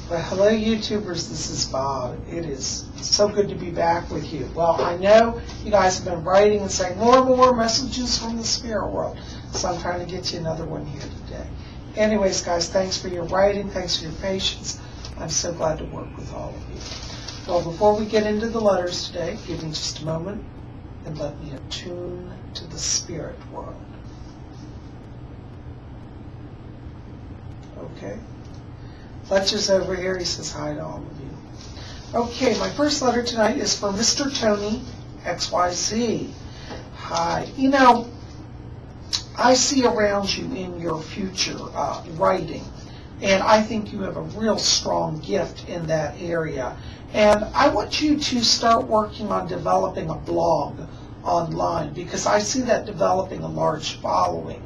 Well, hello YouTubers, this is Bob. It is so good to be back with you. Well, I know you guys have been writing and saying more and more messages from the spirit world, so I'm trying to get you another one here today. Anyways, guys, thanks for your writing, thanks for your patience. I'm so glad to work with all of you. Well, before we get into the letters today, give me just a moment and let me attune to the spirit world. Okay? Fletcher's over here. He says hi to all of you. Okay, my first letter tonight is for Mr. Tony, XYZ. Hi. You know, I see around you in your future writing, and I think you have a real strong gift in that area. And I want you to start working on developing a blog online, because I see that developing a large following.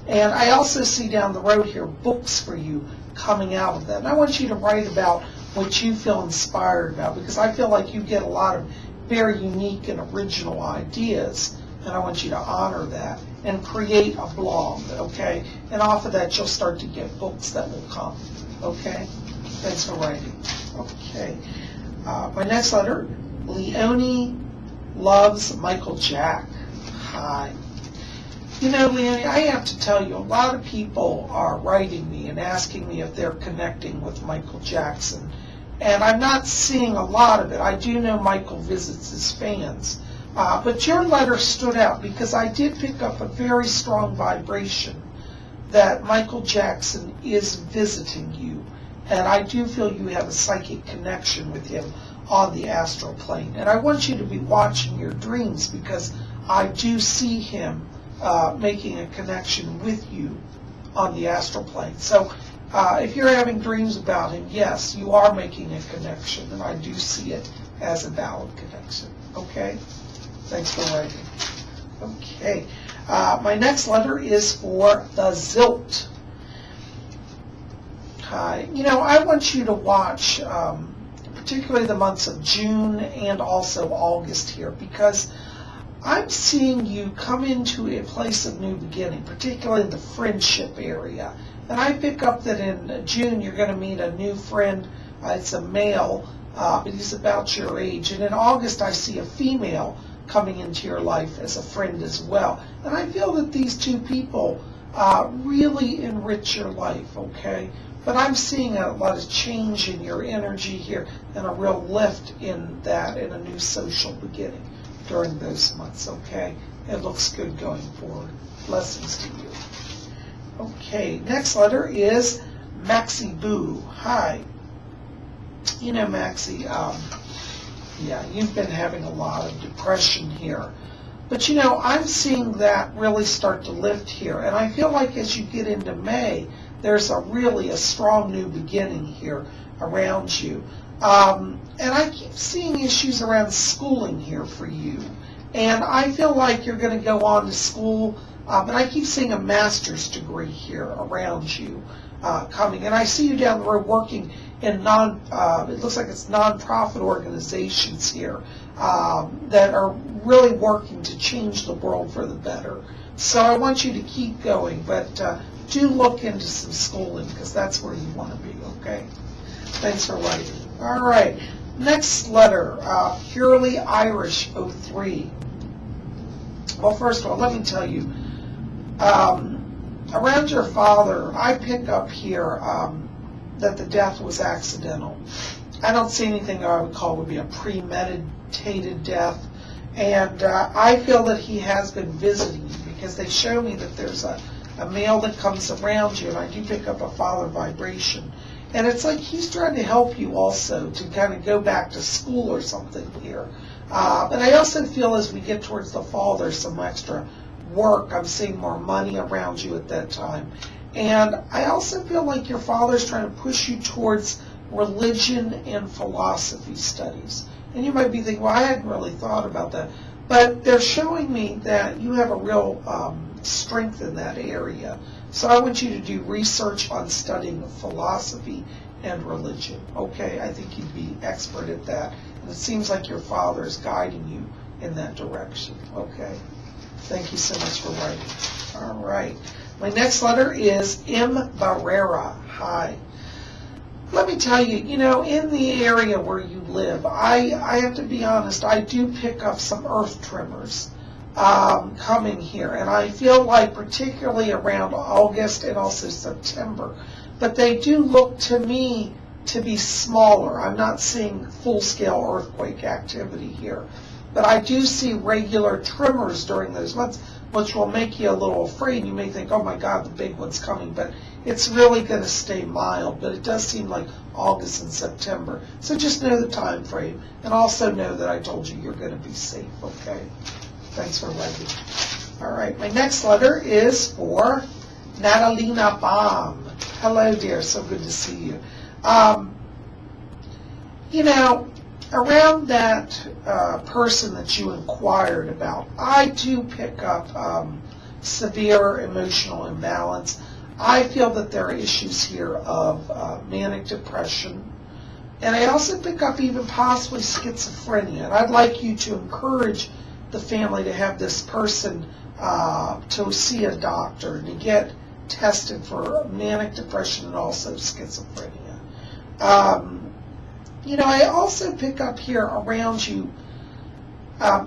And I also see down the road here books for you coming out of that. And I want you to write about what you feel inspired about, because I feel like you get a lot of very unique and original ideas, and I want you to honor that and create a blog, okay? And off of that, you'll start to get books that will come, okay? Thanks for writing. Okay. My next letter, Leonie loves Michael Jack. Hi. You know, Leonie, I have to tell you, a lot of people are writing me and asking me if they're connecting with Michael Jackson. And I'm not seeing a lot of it. I do know Michael visits his fans. But your letter stood out because I did pick up a very strong vibration that Michael Jackson is visiting you. And I do feel you have a psychic connection with him on the astral plane. And I want you to be watching your dreams, because I do see him making a connection with you on the astral plane. So if you're having dreams about him, yes, you are making a connection, and I do see it as a valid connection. Okay? Thanks for writing. Okay. My next letter is for the Zilt. Hi. You know, I want you to watch particularly the months of June and also August here, because I'm seeing you come into a place of new beginning, particularly in the friendship area. And I pick up that in June you're going to meet a new friend. It's a male, but he's about your age. And in August I see a female coming into your life as a friend as well. And I feel that these two people really enrich your life, okay? But I'm seeing a lot of change in your energy here and a real lift in that, in a new social beginning during those months, okay? It looks good going forward. Blessings to you. Okay, next letter is Maxie Boo. Hi. You know, Maxie, yeah, you've been having a lot of depression here. But you know, I'm seeing that really start to lift here. And I feel like as you get into May, there's really a strong new beginning here around you. And I keep seeing issues around schooling here for you. And I feel like you're going to go on to school, and I keep seeing a master's degree here around you coming. And I see you down the road working in it looks like it's nonprofit organizations here that are really working to change the world for the better. So I want you to keep going, but do look into some schooling, because that's where you want to be, okay? Thanks for writing. All right, next letter, Purely Irish 03. Well, first of all, let me tell you, around your father, I pick up here that the death was accidental. I don't see anything I would call would be a premeditated death. And I feel that he has been visiting you, because they show me that there's a male that comes around you, and I do pick up a father vibration. And it's like he's trying to help you also to kind of go back to school or something here. But I also feel as we get towards the fall, there's some extra work. I'm seeing more money around you at that time. And I also feel like your father's trying to push you towards religion and philosophy studies. And you might be thinking, well, I hadn't really thought about that. But they're showing me that you have a real strength in that area. So I want you to do research on studying philosophy and religion. Okay, I think you'd be expert at that. And it seems like your father is guiding you in that direction. Okay, thank you so much for writing. All right, my next letter is M. Barrera. Hi. let me tell you, in the area where you live, I have to be honest, I do pick up some earth tremors coming here. And I feel like particularly around August and also September. But they do look to me to be smaller. I'm not seeing full-scale earthquake activity here. But I do see regular tremors during those months, which will make you a little afraid. You may think, oh my God, the big one's coming. But it's really going to stay mild. But it does seem like August and September. So just know the time frame. And also know that I told you you're going to be safe, okay? Thanks for writing. All right, my next letter is for Natalina Baum. Hello, dear. So good to see you. Around that person that you inquired about, I do pick up severe emotional imbalance. I feel that there are issues here of manic depression. And I also pick up even possibly schizophrenia. And I'd like you to encourage the family to have this person to see a doctor and to get tested for manic depression and also schizophrenia. I also pick up here around you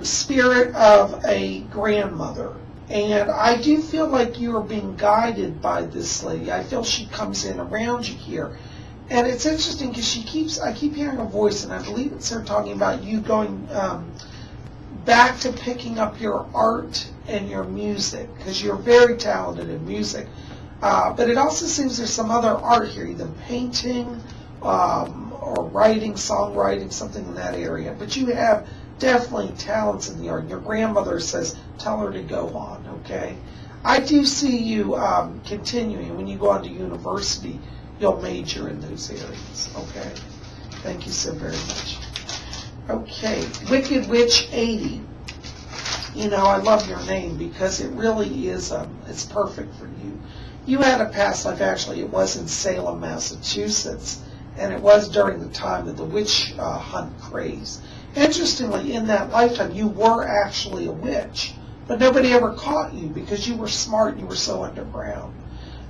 spirit of a grandmother. And I do feel like you are being guided by this lady. I feel she comes in around you here. And it's interesting because I keep hearing a voice, and I believe it's her talking about you going back to picking up your art and your music, because you're very talented in music. But it also seems there's some other art here, either painting or writing, songwriting, something in that area. But you have definitely talents in the art. Your grandmother says, tell her to go on, okay? I do see you continuing. When you go on to university, you'll major in those areas, okay? Thank you so very much. Okay, Wicked Witch 80. I love your name because it really is, it's perfect for you. You had a past life, actually, it was in Salem, Massachusetts, and it was during the time of the witch hunt craze. Interestingly, in that lifetime, you were actually a witch, but nobody ever caught you because you were smart and you were so underground.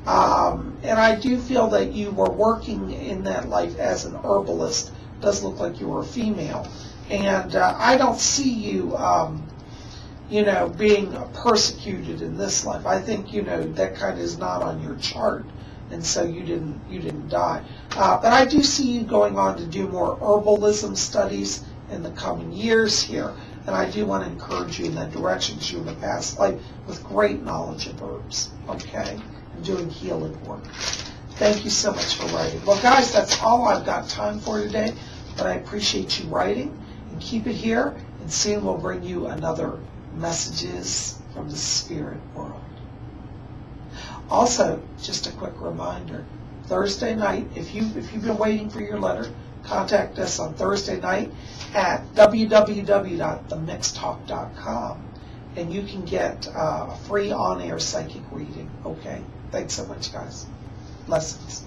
And I do feel that you were working in that life as an herbalist. It does look like you were a female. And I don't see you, being persecuted in this life. I think, that kind of is not on your chart. And so you didn't die. But I do see you going on to do more herbalism studies in the coming years here. And I do want to encourage you in that direction because you're in the past life with great knowledge of herbs, okay? And doing healing work. Thank you so much for writing. Well, guys, that's all I've got time for today. But I appreciate you writing. And keep it here. And soon we'll bring you another Messages from the Spirit World. Also, just a quick reminder, Thursday night, if you've been waiting for your letter, contact us on Thursday night at www.themixtalk.com, and you can get a free on-air psychic reading, okay? Thanks so much, guys. Blessings.